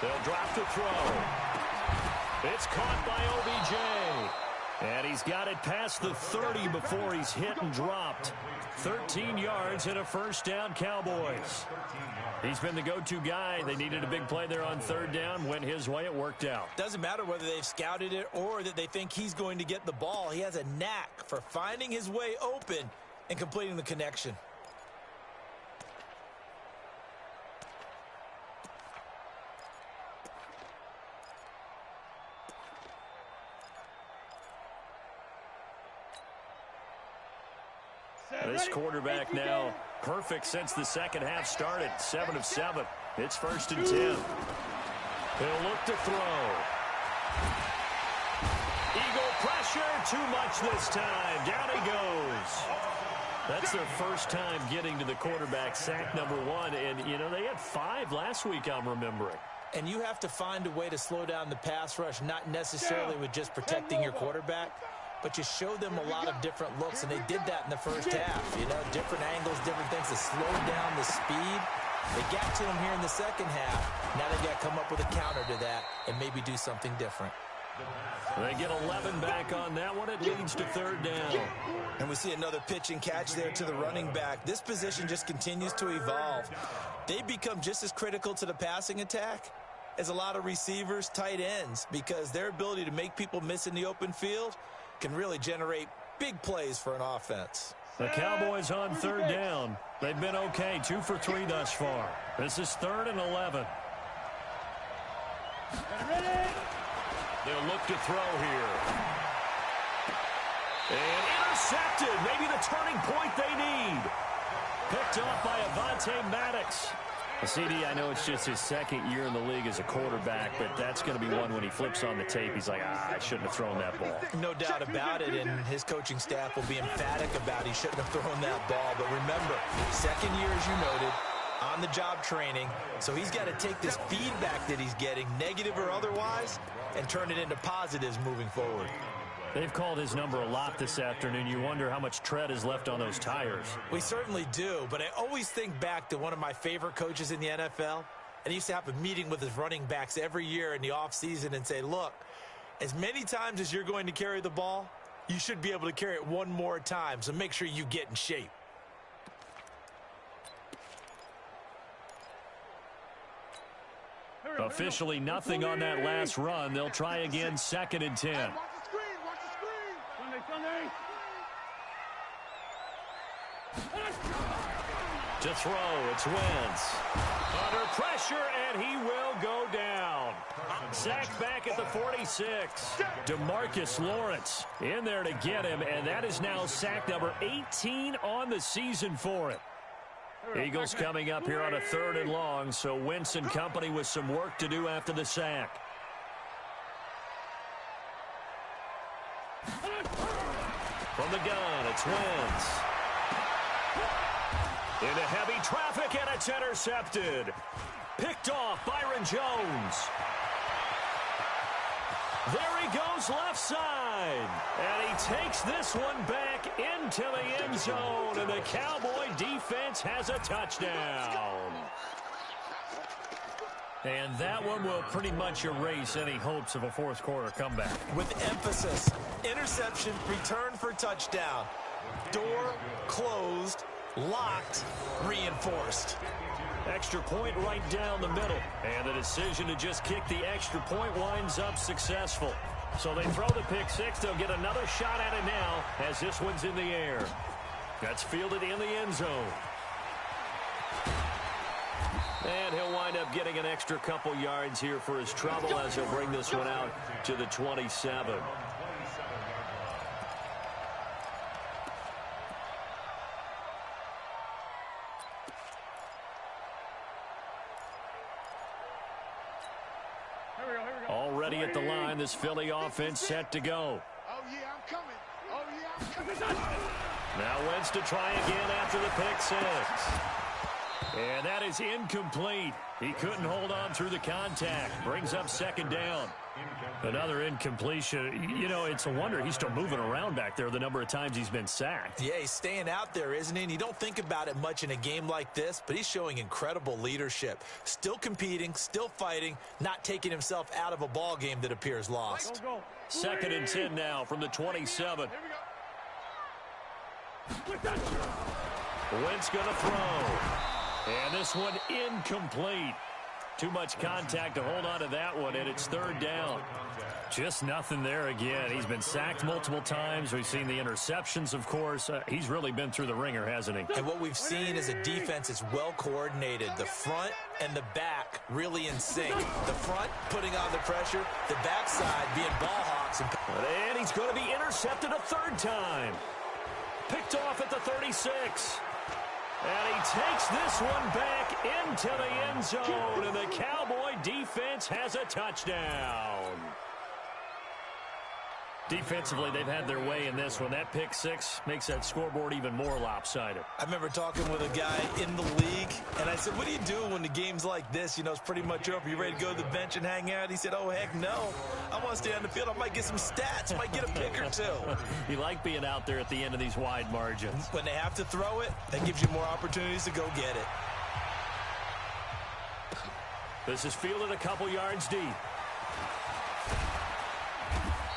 They'll drop the throw. It's caught by OBJ. And he's got it past the 30 before he's hit and dropped. 13 yards and a 1st down, Cowboys. He's been the go-to guy. They needed a big play there on 3rd down. Went his way. It worked out. Doesn't matter whether they've scouted it or that they think he's going to get the ball. He has a knack for finding his way open and completing the connection. This quarterback now perfect since the 2nd half started. 7 of 7. It's 1st and 10. He'll look to throw. Eagle pressure. Too much this time. Down he goes. That's their first time getting to the quarterback, sack number 1. And, you know, they had 5 last week, I'm remembering. And you have to find a way to slow down the pass rush, not necessarily with just protecting your quarterback, but you show them a lot of different looks, and they did that in the 1st half. You know, different angles, different things to slow down the speed. They got to him here in the 2nd half. Now they got to come up with a counter to that and maybe do something different. They get 11 back on that one. It leads to 3rd down. And we see another pitch and catch there to the running back. This position just continues to evolve. They become just as critical to the passing attack as a lot of receivers, tight ends, because their ability to make people miss in the open field can really generate big plays for an offense. The Cowboys on 3rd down. They've been okay, 2 for 3 thus far. This is 3rd and 11. They'll look to throw here. And intercepted. Maybe the turning point they need. Picked off by Avonte Maddox. CD, I know it's just his 2nd year in the league as a quarterback, but that's going to be one when he flips on the tape. He's like, I shouldn't have thrown that ball. No doubt about it, and his coaching staff will be emphatic about he shouldn't have thrown that ball. But remember, 2nd year, as you noted, on-the-job training, so he's got to take this feedback that he's getting, negative or otherwise, and turn it into positives moving forward. They've called his number a lot this afternoon. You wonder how much tread is left on those tires. We certainly do, but I always think back to one of my favorite coaches in the NFL, and he used to have a meeting with his running backs every year in the offseason and say, look, as many times as you're going to carry the ball, you should be able to carry it one more time, so make sure you get in shape. Officially nothing on that last run. They'll try again, 2nd and 10. To throw, it's Wentz. Under pressure, and he will go down. Sacked back at the 46. DeMarcus Lawrence in there to get him, and that is now sack number 18 on the season for him. Eagles coming up here on a 3rd and long, so Wentz and company with some work to do after the sack. From the gun, it's Wentz. Into heavy traffic, and it's intercepted. Picked off Byron Jones. There he goes left side. And he takes this one back into the end zone. And the Cowboy defense has a touchdown. And that one will pretty much erase any hopes of a 4th quarter comeback. With emphasis, interception, return for touchdown. Door closed, locked, reinforced. Extra point right down the middle. And the decision to just kick the extra point winds up successful. So they throw the pick 6. They'll get another shot at it now as this one's in the air. That's fielded in the end zone. And he'll wind up getting an extra couple yards here for his trouble as he'll bring this one out to the 27. Already at the line, this Philly offense set to go. Oh, yeah, I'm coming. Oh, yeah, I'm coming. Now Wentz to try again after the pick six. And that is incomplete. He couldn't hold on through the contact. Brings up second down. Another incompletion. You know, it's a wonder he's still moving around back there the number of times he's been sacked. Yeah, he's staying out there, isn't he? And you don't think about it much in a game like this, but he's showing incredible leadership. Still competing, still fighting, not taking himself out of a ball game that appears lost. Go. Second and 10 now from the 27. Wentz going to throw. And this one incomplete. Too much contact to hold on to that one, and it's third down. Just nothing there again. He's been sacked multiple times. We've seen the interceptions, of course. He's really been through the ringer, hasn't he? And what we've seen is a defense that's well coordinated. The front and the back really in sync. The front putting on the pressure, the backside being ball hawks. And he's going to be intercepted a third time. Picked off at the 36. And he takes this one back into the end zone, and the Cowboy defense has a touchdown. Defensively, they've had their way in this one. That pick six makes that scoreboard even more lopsided. I remember talking with a guy in the league, and I said, what do you do when the game's like this? You know, it's pretty much over. You ready to go to the bench and hang out? He said, oh, heck no. I want to stay on the field. I might get some stats. Might get a pick or two. You like being out there at the end of these wide margins. When they have to throw it, that gives you more opportunities to go get it. This is fielded a couple yards deep.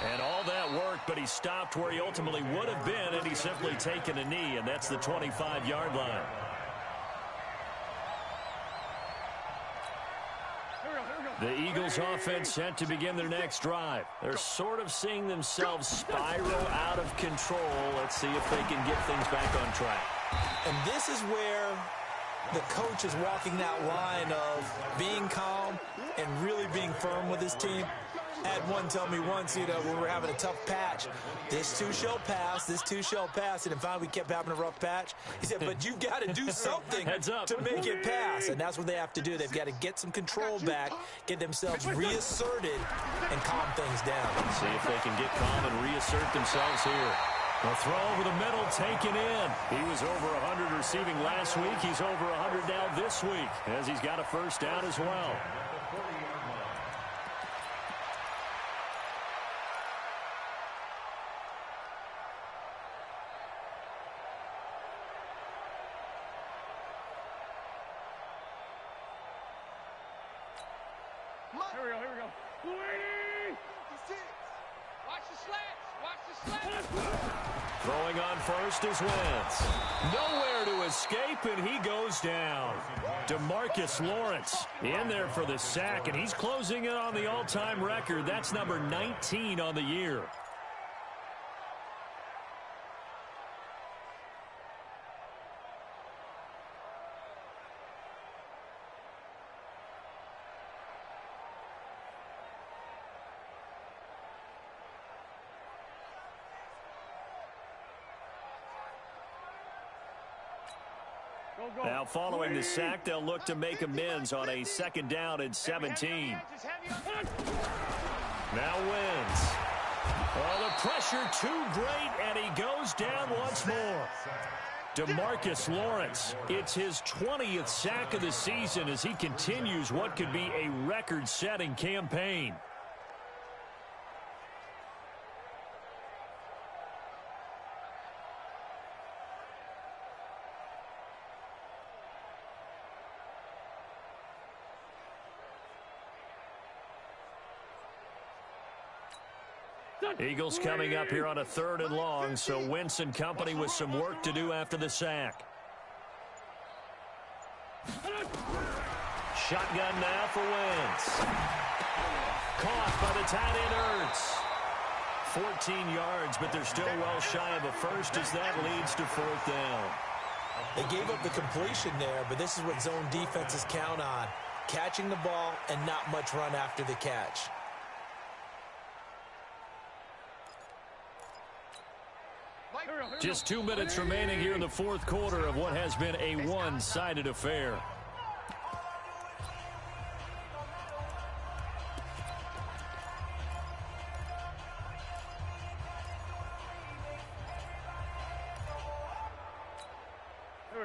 And all that worked, but he stopped where he ultimately would have been, and he's simply taken a knee, and that's the 25-yard line. The Eagles offense set to begin their next drive. They're sort of seeing themselves spiral out of control. Let's see if they can get things back on track. And this is where the coach is walking that line of being calm and really being firm with his team. I had one tell me once, you know, when we were having a tough patch, this too shall pass, this too shall pass. And finally we kept having a rough patch. He said, but you've got to do something to make it pass. And that's what they have to do. They've got to get some control back, get themselves reasserted, and calm things down. See if they can get calm and reassert themselves here. A throw over the middle taken in. He was over 100 receiving last week. He's over 100 now this week, as he's got a first down as well. Here we go. Waiting! Watch the slants! Watch the slants! Throwing on first is Wentz. Nowhere to escape, and he goes down. DeMarcus Lawrence in there for the sack, and he's closing in on the all-time record. That's number 19 on the year. Now, following the sack, they'll look to make amends on a second down and 17. Now Wentz. Oh, the pressure too great, and he goes down once more. DeMarcus Lawrence, it's his 20th sack of the season as he continues what could be a record-setting campaign. Eagles coming up here on a 3rd and long, so Wentz and company with some work to do after the sack. Shotgun now for Wentz. Caught by the tight end Ertz. 14 yards, but they're still well shy of a first as that leads to 4th down. They gave up the completion there, but this is what zone defenses count on. Catching the ball and not much run after the catch. Just 2 minutes remaining here in the 4th quarter of what has been a one-sided affair.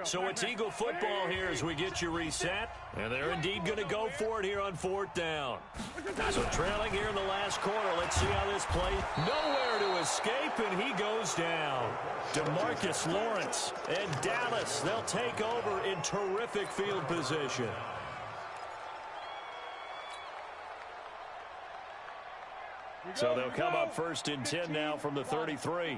So it's Eagle football here as we get you reset. And they're indeed going to go for it here on 4th down. So trailing here in the last quarter. Let's see how this plays. Nowhere to escape, and he goes down. DeMarcus Lawrence and Dallas, they'll take over in terrific field position. So they'll come up 1st and 10 now from the 33.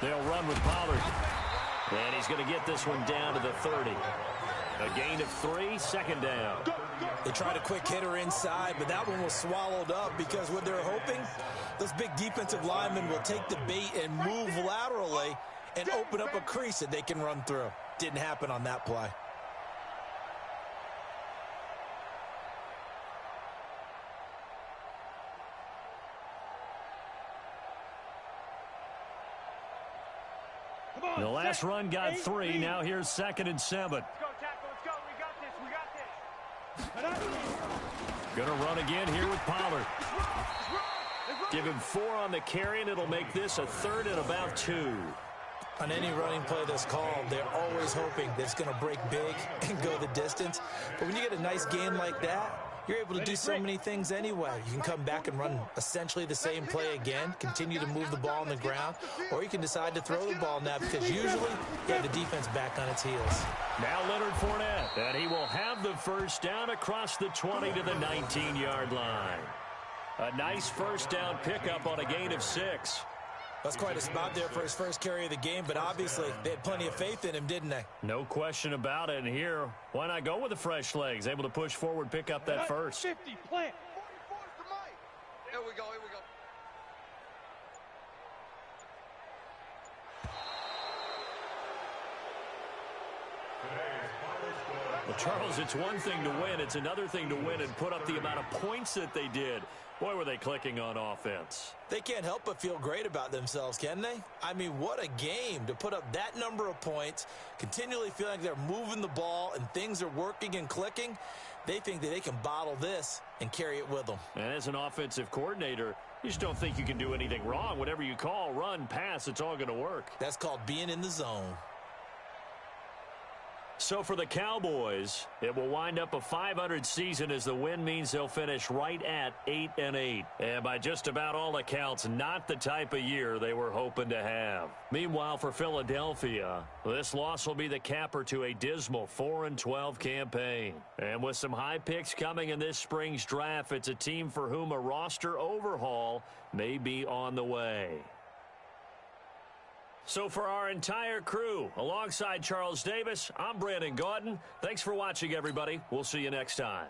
They'll run with Pollard. And he's going to get this one down to the 30. A gain of 3, 2nd down. They tried a quick hitter inside, but that one was swallowed up because what they're hoping, those big defensive linemen will take the bait and move laterally and open up a crease that they can run through. Didn't happen on that play. The last run got 3. Now here's 2nd and 7. Let's go, tackle. Let's go. We got this. Gonna run again here with Pollard. Give him 4 on the carry, and it'll make this a 3rd and about 2. On any running play that's called, they're always hoping that it's going to break big and go the distance. But when you get a nice game like that, you're able to do so many things anyway. You can come back and run essentially the same play again, continue to move the ball on the ground, or you can decide to throw the ball now because usually you have the defense back on its heels. Now Leonard Fournette, and he will have the 1st down across the 20 to the 19-yard line. A nice 1st down pickup on a gain of 6. That's quite a spot there for his first carry of the game, but obviously they had plenty of faith in him, didn't they? No question about it. And here, why not go with the fresh legs? Able to push forward, pick up that 1st. 50, plant. 44 to Mike. Here we go, here we go. Well, Charles, it's one thing to win. It's another thing to win and put up the amount of points that they did. Boy, were they clicking on offense. They can't help but feel great about themselves, can they? I mean, what a game to put up that number of points, continually feeling like they're moving the ball and things are working and clicking. They think that they can bottle this and carry it with them. And as an offensive coordinator, you just don't think you can do anything wrong. Whatever you call, run, pass, it's all going to work. That's called being in the zone. So for the Cowboys, it will wind up a .500 season as the win means they'll finish right at 8-8. And by just about all accounts, not the type of year they were hoping to have. Meanwhile, for Philadelphia, this loss will be the capper to a dismal 4-12 campaign. And with some high picks coming in this spring's draft, it's a team for whom a roster overhaul may be on the way. So for our entire crew, alongside Charles Davis, I'm Brandon Gaudin. Thanks for watching, everybody. We'll see you next time.